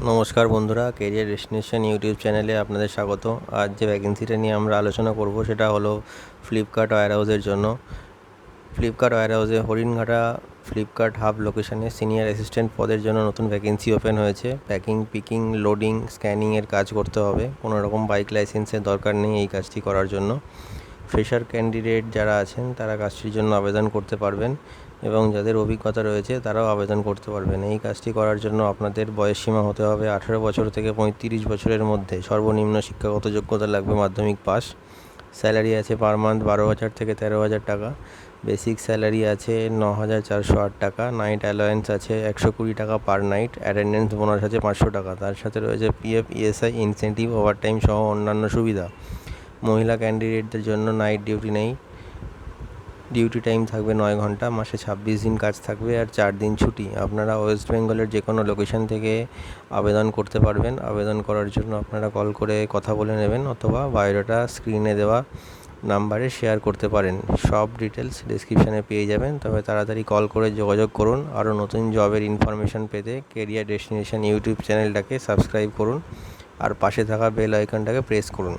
নমস্কার বন্ধুরা, career destination YouTube চ্যানেলে আপনাদের স্বাগত। আজ যে ভ্যাকেন্সিটা নিয়ে আমরা আলোচনা করব সেটা হলো ফ্লিপকার্ট ওয়্যারহাউসের জন্য। ফ্লিপকার্ট ওয়্যারহাউসে হরিণঘাটা ফ্লিপকার্ট হাব লোকেশনে সিনিয়র অ্যাসিস্ট্যান্ট পদের জন্য নতুন ভ্যাকেন্সি ওপেন হয়েছে। প্যাকিং, পিকিং, লোডিং, স্ক্যানিংয়ের কাজ করতে হবে। কোনো রকম বাইক লাইসেন্সের দরকার নেই এই কাজটি করার জন্য। ফ্রেশার ক্যান্ডিডেট যারা আছেন তারা কাজটির জন্য আবেদন করতে পারবেন এবং যাদের অভিজ্ঞতা রয়েছে তারাও আবেদন করতে পারবেন। এই কাজটি করার জন্য আপনাদের বয়সসীমা হতে হবে 18 বছর থেকে 35 বছরের মধ্যে। সর্বনিম্ন শিক্ষাগত যোগ্যতা লাগবে মাধ্যমিক পাস। স্যালারি আছে পার মান্থ 12,000 থেকে 13,000 টাকা। বেসিক স্যালারি আছে 9,408 টাকা। নাইট অ্যালাওয়েন্স আছে 120 টাকা পার নাইট। অ্যাটেন্ডেন্স বোনাস আছে 500 টাকা। তার সাথে রয়েছে পিএফ, ইএসআই, ইনসেন্টিভ, ওভারটাইম সহ অন্যান্য সুবিধা। মহিলা ক্যান্ডিডেটদের জন্য নাইট ডিউটি নেই। ডিউটি টাইম থাকবে 9 ঘন্টা। মাসে 26 দিন কাজ থাকবে আর 4 দিন ছুটি। আপনারা ওয়েস্ট বেঙ্গলের যে কোনো লোকেশন থেকে আবেদন করতে পারবেন। আবেদন করার জন্য আপনারা কল করে কথা বলে নেবেন অথবা বায়োডাটা স্ক্রিনে দেওয়া নাম্বারে শেয়ার করতে পারেন। সব ডিটেলস ডেসক্রিপশানে পেয়ে যাবেন, তবে তাড়াতাড়ি কল করে যোগাযোগ করুন। আরও নতুন জবের ইনফরমেশান পেতে কেরিয়ার ডেস্টিনেশন ইউটিউব চ্যানেলটাকে সাবস্ক্রাইব করুন আর পাশে থাকা বেল আইকনটাকে প্রেস করুন।